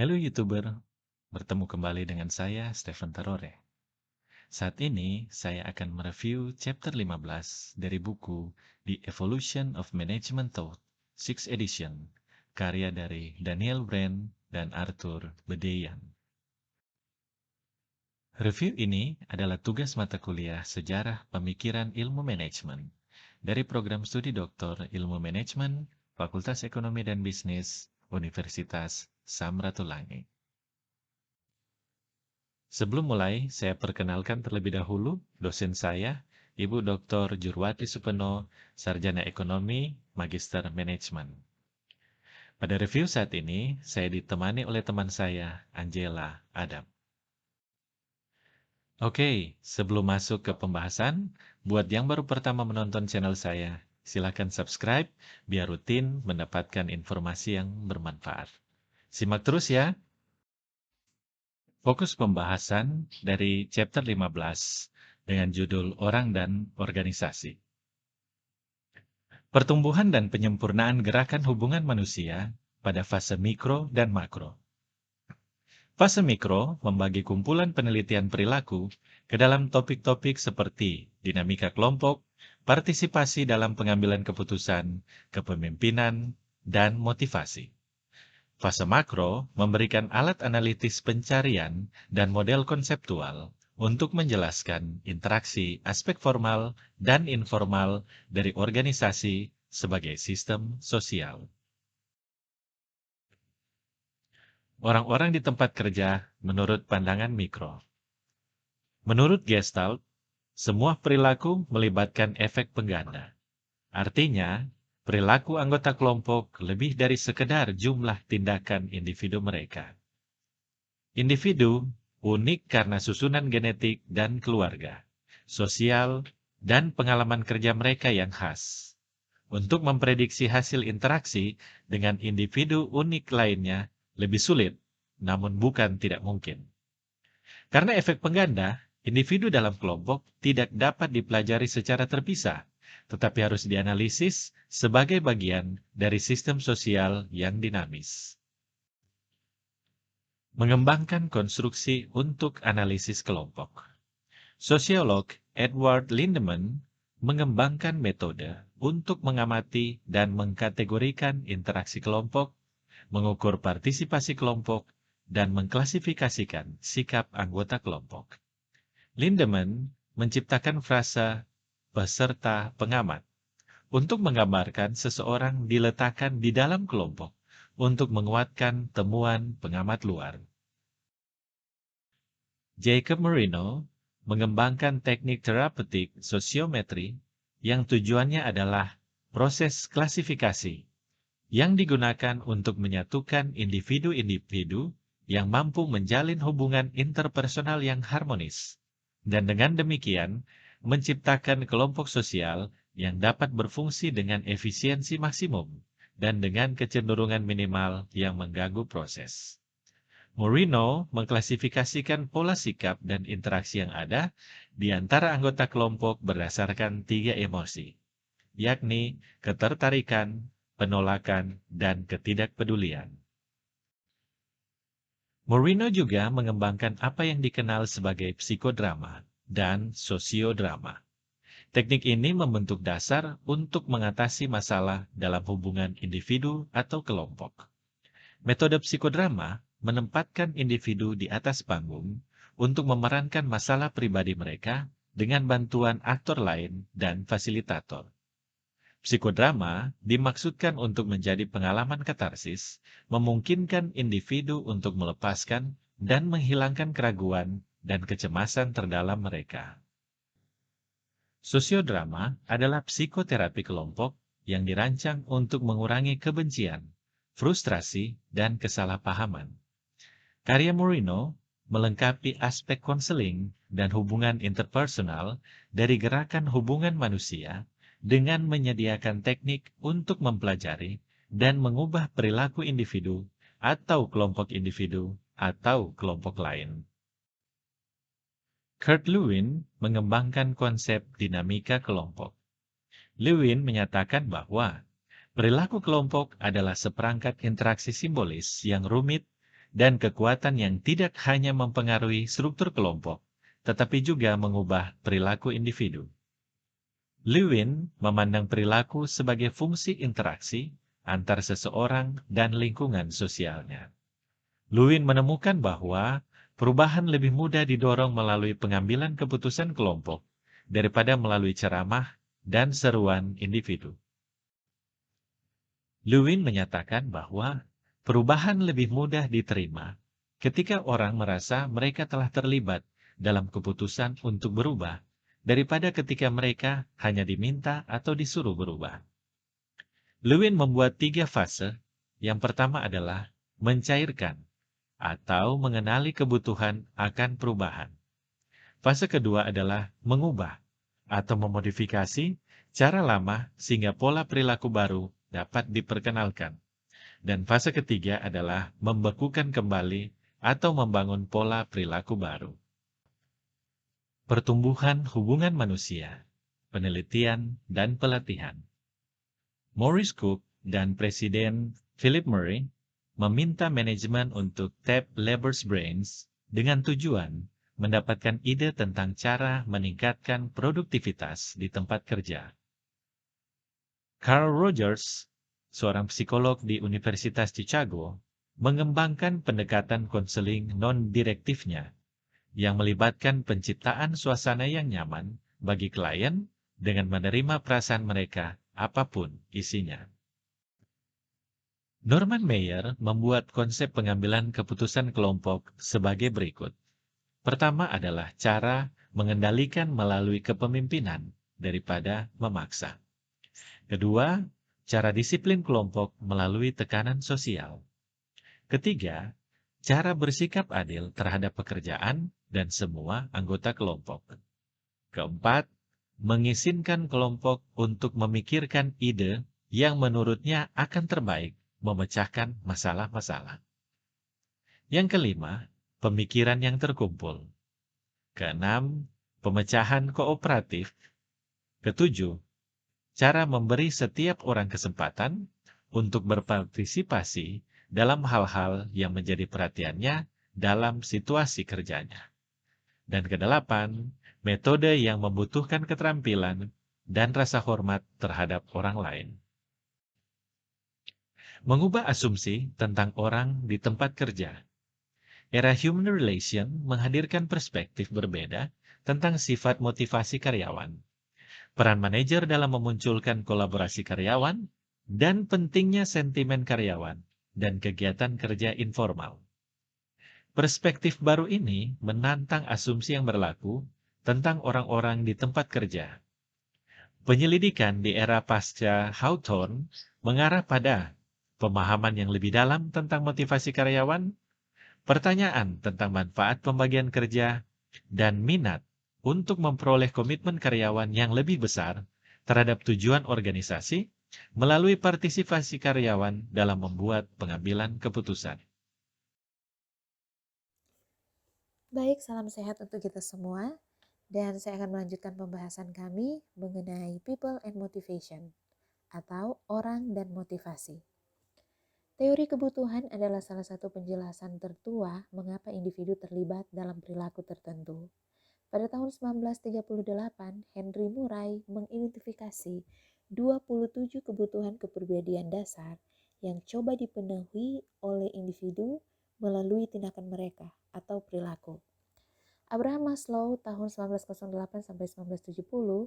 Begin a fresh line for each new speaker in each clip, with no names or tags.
Halo YouTuber, bertemu kembali dengan saya Stephen Tarore. Saat ini saya akan mereview chapter 15 dari buku The Evolution of Management Thought, 6th edition, karya dari Daniel Brand dan Arthur Bedeyan. Review ini adalah tugas mata kuliah Sejarah Pemikiran Ilmu Manajemen dari program studi Doktor Ilmu Manajemen, Fakultas Ekonomi dan Bisnis, Universitas Samratulangi. Sebelum mulai, saya perkenalkan terlebih dahulu dosen saya, Ibu Dr. Jurwati Supeno, Sarjana Ekonomi, Magister Manajemen. Pada review saat ini, saya ditemani oleh teman saya, Angela Adam. Oke, sebelum masuk ke pembahasan, buat yang baru pertama menonton channel saya, silakan subscribe biar rutin mendapatkan informasi yang bermanfaat. Simak terus ya. Fokus pembahasan dari chapter 15 dengan judul Orang dan Organisasi. Pertumbuhan dan penyempurnaan gerakan hubungan manusia pada fase mikro dan makro. Fase mikro membagi kumpulan penelitian perilaku ke dalam topik-topik seperti dinamika kelompok, partisipasi dalam pengambilan keputusan, kepemimpinan, dan motivasi. Fase makro memberikan alat analitis pencarian dan model konseptual untuk menjelaskan interaksi aspek formal dan informal dari organisasi sebagai sistem sosial. Orang-orang di tempat kerja menurut pandangan mikro. Menurut Gestalt, semua perilaku melibatkan efek pengganda. Artinya, perilaku anggota kelompok lebih dari sekedar jumlah tindakan individu mereka. Individu unik karena susunan genetik dan keluarga, sosial, dan pengalaman kerja mereka yang khas. Untuk memprediksi hasil interaksi dengan individu unik lainnya lebih sulit, namun bukan tidak mungkin. Karena efek pengganda, individu dalam kelompok tidak dapat dipelajari secara terpisah, tetapi harus dianalisis sebagai bagian dari sistem sosial yang dinamis. Mengembangkan konstruksi untuk analisis kelompok. Sosiolog Edward Lindemann mengembangkan metode untuk mengamati dan mengkategorikan interaksi kelompok, mengukur partisipasi kelompok, dan mengklasifikasikan sikap anggota kelompok. Lindemann menciptakan frasa peserta pengamat untuk menggambarkan seseorang diletakkan di dalam kelompok untuk menguatkan temuan pengamat luar. Jacob Marino mengembangkan teknik terapeutik sosiometri yang tujuannya adalah proses klasifikasi yang digunakan untuk menyatukan individu-individu yang mampu menjalin hubungan interpersonal yang harmonis, dan dengan demikian menciptakan kelompok sosial yang dapat berfungsi dengan efisiensi maksimum dan dengan kecenderungan minimal yang mengganggu proses. Moreno mengklasifikasikan pola sikap dan interaksi yang ada di antara anggota kelompok berdasarkan 3 emosi, yakni ketertarikan, penolakan, dan ketidakpedulian. Moreno juga mengembangkan apa yang dikenal sebagai psikodrama dan sosiodrama. Teknik ini membentuk dasar untuk mengatasi masalah dalam hubungan individu atau kelompok. Metode psikodrama menempatkan individu di atas panggung untuk memerankan masalah pribadi mereka dengan bantuan aktor lain dan fasilitator. Psikodrama dimaksudkan untuk menjadi pengalaman katarsis, memungkinkan individu untuk melepaskan dan menghilangkan keraguan dan kecemasan terdalam mereka. Sosiodrama adalah psikoterapi kelompok yang dirancang untuk mengurangi kebencian, frustrasi, dan kesalahpahaman. Karya Moreno melengkapi aspek konseling dan hubungan interpersonal dari gerakan hubungan manusia dengan menyediakan teknik untuk mempelajari dan mengubah perilaku individu atau kelompok individu atau kelompok lain. Kurt Lewin mengembangkan konsep dinamika kelompok. Lewin menyatakan bahwa perilaku kelompok adalah seperangkat interaksi simbolis yang rumit dan kekuatan yang tidak hanya mempengaruhi struktur kelompok, tetapi juga mengubah perilaku individu. Lewin memandang perilaku sebagai fungsi interaksi antar seseorang dan lingkungan sosialnya. Lewin menemukan bahwa perubahan lebih mudah didorong melalui pengambilan keputusan kelompok daripada melalui ceramah dan seruan individu. Lewin menyatakan bahwa perubahan lebih mudah diterima ketika orang merasa mereka telah terlibat dalam keputusan untuk berubah daripada ketika mereka hanya diminta atau disuruh berubah. Lewin membuat 3 fase. Yang pertama adalah mencairkan atau mengenali kebutuhan akan perubahan. Fase kedua adalah mengubah atau memodifikasi cara lama sehingga pola perilaku baru dapat diperkenalkan. Dan fase ketiga adalah membekukan kembali atau membangun pola perilaku baru. Pertumbuhan hubungan manusia, penelitian, dan pelatihan. Maurice Cook dan Presiden Philip Murray meminta manajemen untuk tap labor's brains dengan tujuan mendapatkan ide tentang cara meningkatkan produktivitas di tempat kerja. Carl Rogers, seorang psikolog di Universitas Chicago, mengembangkan pendekatan konseling non-direktifnya yang melibatkan penciptaan suasana yang nyaman bagi klien dengan menerima perasaan mereka apapun isinya. Norman Mailer membuat konsep pengambilan keputusan kelompok sebagai berikut. Pertama adalah cara mengendalikan melalui kepemimpinan daripada memaksa. Kedua, cara disiplin kelompok melalui tekanan sosial. Ketiga, cara bersikap adil terhadap pekerjaan dan semua anggota kelompok. Keempat, mengizinkan kelompok untuk memikirkan ide yang menurutnya akan terbaik memecahkan masalah-masalah. Yang kelima, pemikiran yang terkumpul. Keenam, pemecahan kooperatif. Ketujuh, cara memberi setiap orang kesempatan untuk berpartisipasi dalam hal-hal yang menjadi perhatiannya dalam situasi kerjanya. Dan kedelapan, metode yang membutuhkan keterampilan dan rasa hormat terhadap orang lain. Mengubah asumsi tentang orang di tempat kerja. Era human relation menghadirkan perspektif berbeda tentang sifat motivasi karyawan, peran manajer dalam memunculkan kolaborasi karyawan, dan pentingnya sentimen karyawan dan kegiatan kerja informal. Perspektif baru ini menantang asumsi yang berlaku tentang orang-orang di tempat kerja. Penyelidikan di era pasca Hawthorne mengarah pada pemahaman yang lebih dalam tentang motivasi karyawan, pertanyaan tentang manfaat pembagian kerja, dan minat untuk memperoleh komitmen karyawan yang lebih besar terhadap tujuan organisasi melalui partisipasi karyawan dalam membuat pengambilan keputusan.
Baik, salam sehat untuk kita semua. Dan saya akan melanjutkan pembahasan kami mengenai people and motivation atau orang dan motivasi. Teori kebutuhan adalah salah satu penjelasan tertua mengapa individu terlibat dalam perilaku tertentu. Pada tahun 1938, Henry Murray mengidentifikasi 27 kebutuhan kepribadian dasar yang coba dipenuhi oleh individu melalui tindakan mereka atau perilaku. Abraham Maslow tahun 1908 sampai 1970,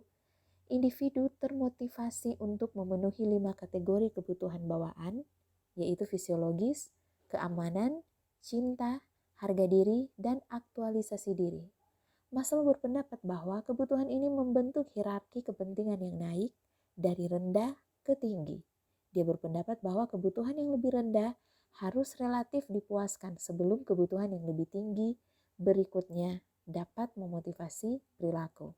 individu termotivasi untuk memenuhi 5 kategori kebutuhan bawaan, yaitu fisiologis, keamanan, cinta, harga diri, dan aktualisasi diri. Maslow berpendapat bahwa kebutuhan ini membentuk hierarki kepentingan yang naik dari rendah ke tinggi. Dia berpendapat bahwa kebutuhan yang lebih rendah harus relatif dipuaskan sebelum kebutuhan yang lebih tinggi berikutnya dapat memotivasi perilaku.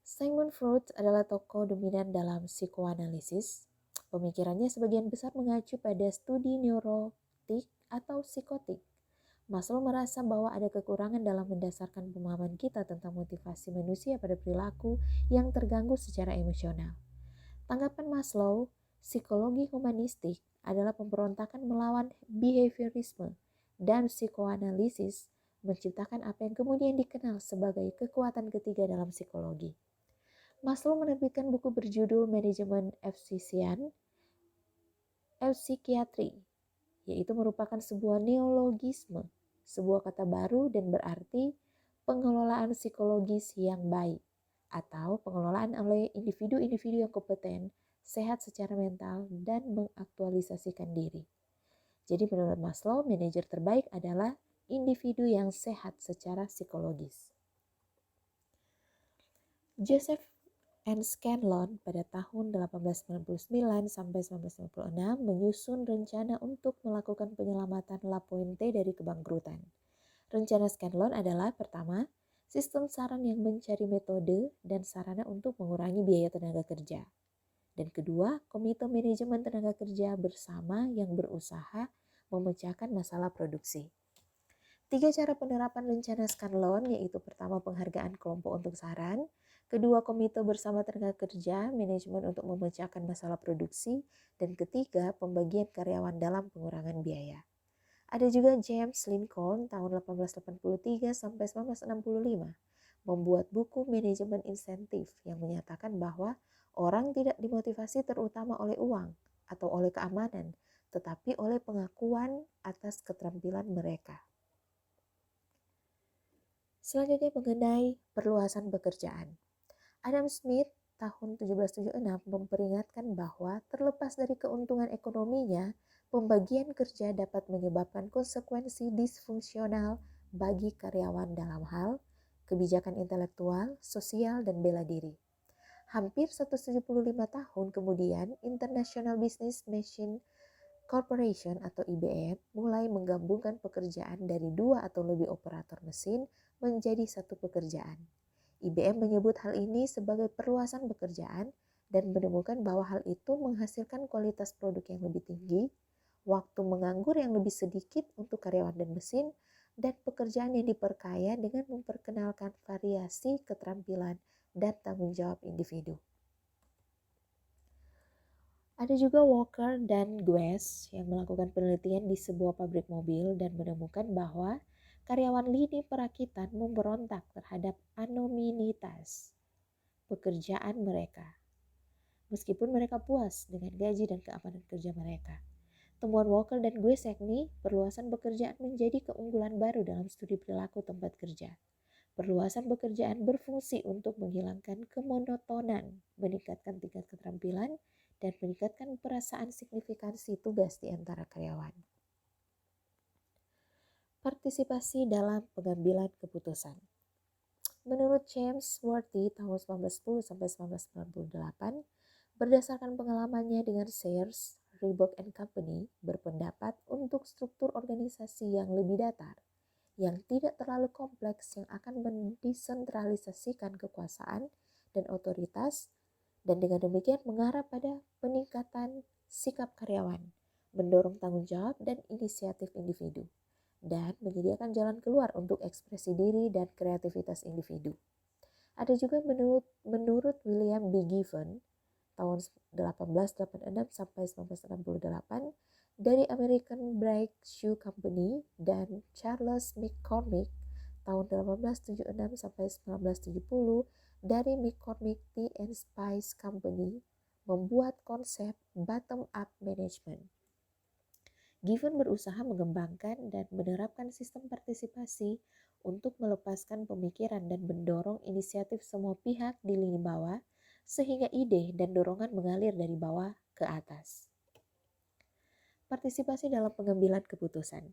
Sigmund Freud adalah tokoh dominan dalam psikoanalisis. Pemikirannya sebagian besar mengacu pada studi neurotik atau psikotik. Maslow merasa bahwa ada kekurangan dalam mendasarkan pemahaman kita tentang motivasi manusia pada perilaku yang terganggu secara emosional. Tanggapan Maslow, psikologi humanistik adalah pemberontakan melawan behaviorisme dan psikoanalisis, menciptakan apa yang kemudian dikenal sebagai kekuatan ketiga dalam psikologi. Maslow menerbitkan buku berjudul Manajemen Psikiatri, yaitu merupakan sebuah neologisme, sebuah kata baru dan berarti pengelolaan psikologis yang baik atau pengelolaan oleh individu-individu yang kompeten, sehat secara mental, dan mengaktualisasikan diri. Jadi menurut Maslow, manajer terbaik adalah individu yang sehat secara psikologis. Joseph N. Scanlon pada tahun 1899 sampai 1956 menyusun rencana untuk melakukan penyelamatan La Puente dari kebangkrutan. Rencana Scanlon adalah pertama, sistem saran yang mencari metode dan sarana untuk mengurangi biaya tenaga kerja. Dan kedua, komite manajemen tenaga kerja bersama yang berusaha memecahkan masalah produksi. 3 cara penerapan rencana Scanlon yaitu pertama penghargaan kelompok untuk saran, kedua komite bersama tenaga kerja manajemen untuk memecahkan masalah produksi, dan ketiga pembagian karyawan dalam pengurangan biaya. Ada juga James Lincoln tahun 1883 sampai 1965 membuat buku manajemen insentif yang menyatakan bahwa orang tidak dimotivasi terutama oleh uang atau oleh keamanan, tetapi oleh pengakuan atas keterampilan mereka. Selanjutnya mengenai perluasan pekerjaan. Adam Smith tahun 1776 memperingatkan bahwa terlepas dari keuntungan ekonominya, pembagian kerja dapat menyebabkan konsekuensi disfungsional bagi karyawan dalam hal kebijakan intelektual, sosial, dan bela diri. Hampir 175 tahun kemudian, International Business Machine Corporation atau IBM mulai menggabungkan pekerjaan dari 2 atau lebih operator mesin menjadi satu pekerjaan. IBM menyebut hal ini sebagai perluasan pekerjaan dan menemukan bahwa hal itu menghasilkan kualitas produk yang lebih tinggi, waktu menganggur yang lebih sedikit untuk karyawan dan mesin, dan pekerjaan yang diperkaya dengan memperkenalkan variasi keterampilan dan tanggung jawab individu. Ada juga Walker dan Guess yang melakukan penelitian di sebuah pabrik mobil dan menemukan bahwa karyawan lini perakitan memberontak terhadap anonimitas pekerjaan mereka, meskipun mereka puas dengan gaji dan keamanan kerja mereka. Temuan Walker dan Guess yakni perluasan pekerjaan menjadi keunggulan baru dalam studi perilaku tempat kerja. Perluasan pekerjaan berfungsi untuk menghilangkan kemonotonan, meningkatkan tingkat keterampilan, dan meningkatkan perasaan signifikansi tugas di antara karyawan. Partisipasi dalam pengambilan keputusan. Menurut James Worthy tahun 1910 sampai 1998, berdasarkan pengalamannya dengan Sears, Reebok and Company, berpendapat untuk struktur organisasi yang lebih datar, yang tidak terlalu kompleks yang akan mendesentralisasikan kekuasaan dan otoritas, dan dengan demikian mengarah pada peningkatan sikap karyawan, mendorong tanggung jawab dan inisiatif individu, dan menyediakan jalan keluar untuk ekspresi diri dan kreativitas individu. Ada juga menurut William B. Given tahun 1886 sampai 1968 dari American Brake Shoe Company dan Charles McCormick tahun 1876 sampai 1970 dari McCormick Tea and Spice Company membuat konsep bottom-up management. Given berusaha mengembangkan dan menerapkan sistem partisipasi untuk melepaskan pemikiran dan mendorong inisiatif semua pihak di lini bawah sehingga ide dan dorongan mengalir dari bawah ke atas. Partisipasi dalam pengambilan keputusan.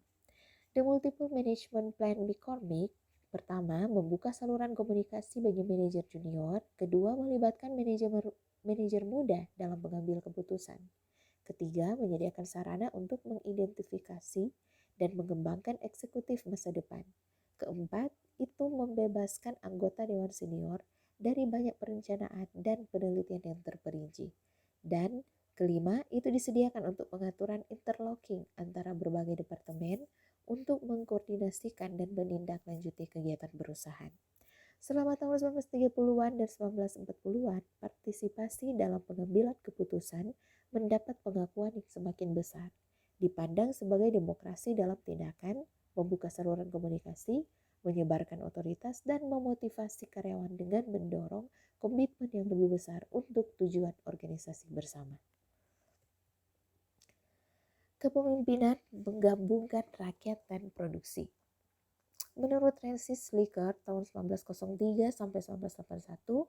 The Multiple Management Plan McCormick pertama, membuka saluran komunikasi bagi manajer junior. Kedua, melibatkan manajer muda dalam mengambil keputusan. Ketiga, menyediakan sarana untuk mengidentifikasi dan mengembangkan eksekutif masa depan. Keempat, itu membebaskan anggota dewan senior dari banyak perencanaan dan penelitian yang terperinci. Dan kelima, itu disediakan untuk pengaturan interlocking antara berbagai departemen untuk mengkoordinasikan dan menindaklanjuti kegiatan perusahaan. Selama tahun 1930-an dan 1940-an, partisipasi dalam pengambilan keputusan mendapat pengakuan yang semakin besar. Dipandang sebagai demokrasi dalam tindakan, membuka saluran komunikasi, menyebarkan otoritas, dan memotivasi karyawan dengan mendorong komitmen yang lebih besar untuk tujuan organisasi bersama. Kepemimpinan menggabungkan rakyat dan produksi. Menurut Francis Slicker tahun 1903 sampai 1981,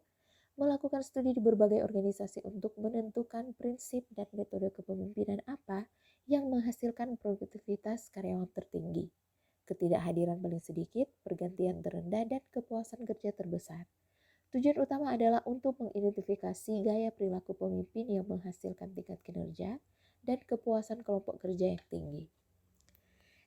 melakukan studi di berbagai organisasi untuk menentukan prinsip dan metode kepemimpinan apa yang menghasilkan produktivitas karyawan tertinggi, ketidakhadiran paling sedikit, pergantian terendah, dan kepuasan kerja terbesar. Tujuan utama adalah untuk mengidentifikasi gaya perilaku pemimpin yang menghasilkan tingkat kinerja dan kepuasan kelompok kerja yang tinggi.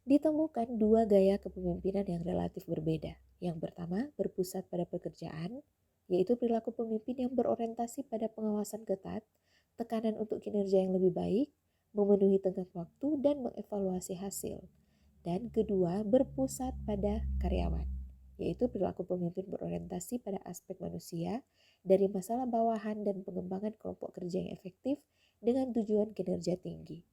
Ditemukan dua gaya kepemimpinan yang relatif berbeda. Yang pertama, berpusat pada pekerjaan, yaitu perilaku pemimpin yang berorientasi pada pengawasan ketat, tekanan untuk kinerja yang lebih baik, memenuhi tenggat waktu, dan mengevaluasi hasil. Dan kedua, berpusat pada karyawan, yaitu perilaku pemimpin berorientasi pada aspek manusia, dari masalah bawahan dan pengembangan kelompok kerja yang efektif dengan tujuan kinerja tinggi.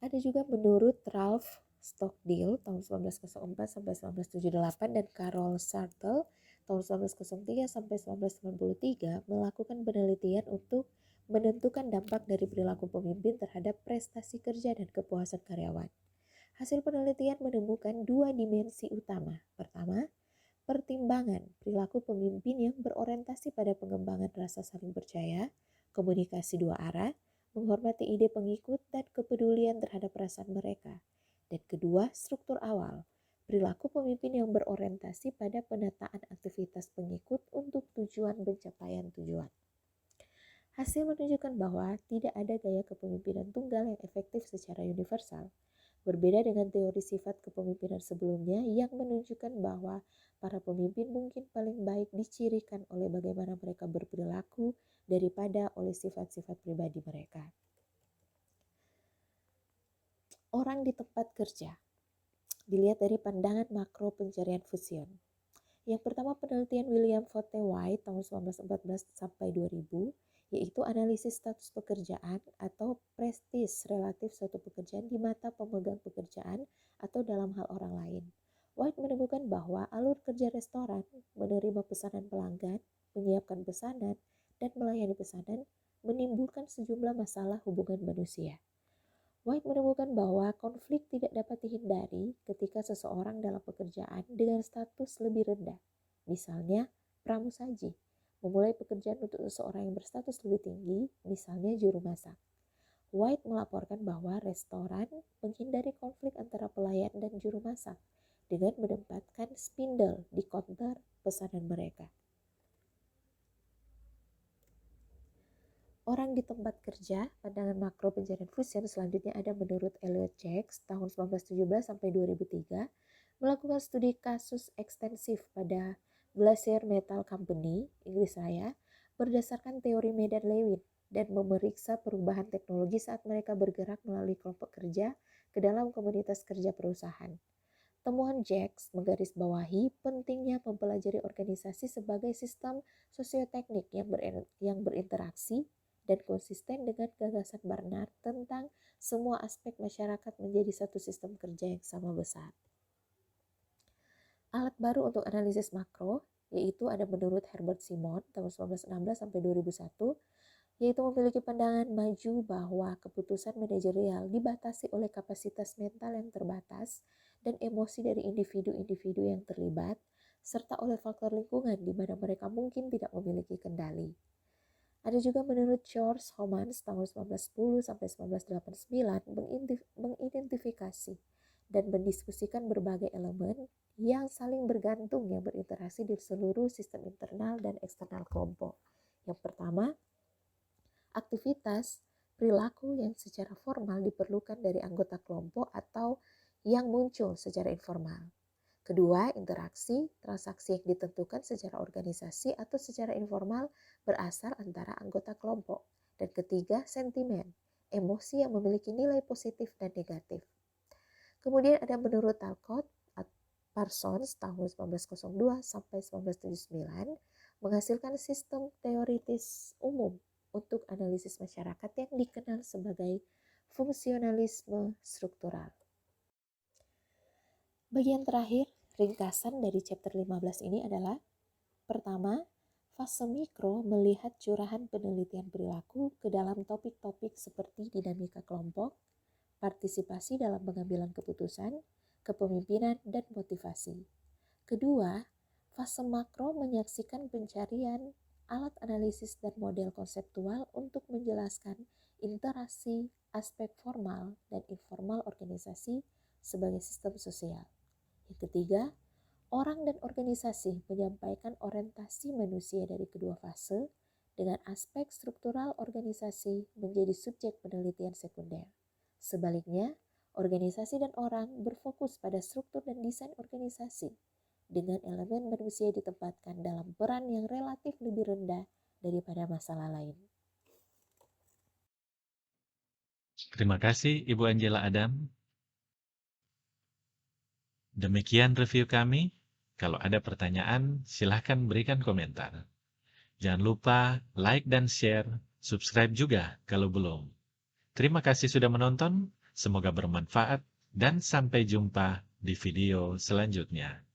Ada juga menurut Ralph Stockdale tahun 1904 sampai 1978 dan Carol Sartle tahun 1903 sampai 1993 melakukan penelitian untuk menentukan dampak dari perilaku pemimpin terhadap prestasi kerja dan kepuasan karyawan. Hasil penelitian menemukan dua dimensi utama. Pertama, pertimbangan perilaku pemimpin yang berorientasi pada pengembangan rasa saling percaya, komunikasi dua arah, menghormati ide pengikut, dan kepedulian terhadap perasaan mereka. Dan kedua, struktur awal, perilaku pemimpin yang berorientasi pada penataan aktivitas pengikut untuk tujuan pencapaian tujuan. Hasil menunjukkan bahwa tidak ada gaya kepemimpinan tunggal yang efektif secara universal. Berbeda dengan teori sifat kepemimpinan sebelumnya yang menunjukkan bahwa para pemimpin mungkin paling baik dicirikan oleh bagaimana mereka berperilaku daripada oleh sifat-sifat pribadi mereka. Orang di tempat kerja dilihat dari pandangan makro pencarian fusion. Yang pertama, penelitian William Forte White tahun 1914 sampai 2000, yaitu analisis status pekerjaan atau prestis relatif suatu pekerjaan di mata pemegang pekerjaan atau dalam hal orang lain. White menemukan bahwa alur kerja restoran, menerima pesanan pelanggan, menyiapkan pesanan, dan melayani pesanan menimbulkan sejumlah masalah hubungan manusia. White menemukan bahwa konflik tidak dapat dihindari ketika seseorang dalam pekerjaan dengan status lebih rendah. Misalnya, pramusaji, memulai pekerjaan untuk seseorang yang berstatus lebih tinggi, misalnya juru masak. White melaporkan bahwa restoran menghindari konflik antara pelayan dan juru masak dengan menempatkan spindle di konter pesanan mereka. Orang di tempat kerja, pandangan makro pencarian fusion selanjutnya ada menurut Elliot Jacques tahun 1917 sampai 2003 melakukan studi kasus ekstensif pada Glacier Metal Company, Inggris Raya, berdasarkan teori medan Lewin dan memeriksa perubahan teknologi saat mereka bergerak melalui kelompok kerja ke dalam komunitas kerja perusahaan. Temuan Jacques menggarisbawahi pentingnya mempelajari organisasi sebagai sistem sosioteknik yang berinteraksi dan konsisten dengan gagasan Barnard tentang semua aspek masyarakat menjadi satu sistem kerja yang sama besar. Alat baru untuk analisis makro yaitu ada menurut Herbert Simon tahun 1916 sampai 2001, yaitu memiliki pandangan maju bahwa keputusan manajerial dibatasi oleh kapasitas mental yang terbatas dan emosi dari individu-individu yang terlibat, serta oleh faktor lingkungan di mana mereka mungkin tidak memiliki kendali. Ada juga menurut George Homans tahun 1910 sampai 1989 mengidentifikasi dan mendiskusikan berbagai elemen yang saling bergantung yang berinteraksi di seluruh sistem internal dan eksternal kelompok. Yang pertama, aktivitas perilaku yang secara formal diperlukan dari anggota kelompok atau yang muncul secara informal. Kedua, interaksi, transaksi yang ditentukan secara organisasi atau secara informal berasal antara anggota kelompok. Dan ketiga, sentimen, emosi yang memiliki nilai positif dan negatif. Kemudian ada menurut Talcott Parsons tahun 1902 sampai 1979 menghasilkan sistem teoritis umum untuk analisis masyarakat yang dikenal sebagai fungsionalisme struktural. Bagian terakhir, ringkasan dari chapter 15 ini adalah: pertama, fase mikro melihat curahan penelitian perilaku ke dalam topik-topik seperti dinamika kelompok, partisipasi dalam pengambilan keputusan, kepemimpinan, dan motivasi. Kedua, fase makro menyaksikan pencarian alat analisis dan model konseptual untuk menjelaskan interaksi aspek formal dan informal organisasi sebagai sistem sosial. Yang ketiga, orang dan organisasi menyampaikan orientasi manusia dari kedua fase dengan aspek struktural organisasi menjadi subjek penelitian sekunder. Sebaliknya, organisasi dan orang berfokus pada struktur dan desain organisasi, dengan elemen manusia ditempatkan dalam peran yang relatif lebih rendah daripada masalah lain.
Terima kasih Ibu Angela Adam. Demikian review kami. Kalau ada pertanyaan, silahkan berikan komentar. Jangan lupa like dan share, subscribe juga kalau belum. Terima kasih sudah menonton, semoga bermanfaat, dan sampai jumpa di video selanjutnya.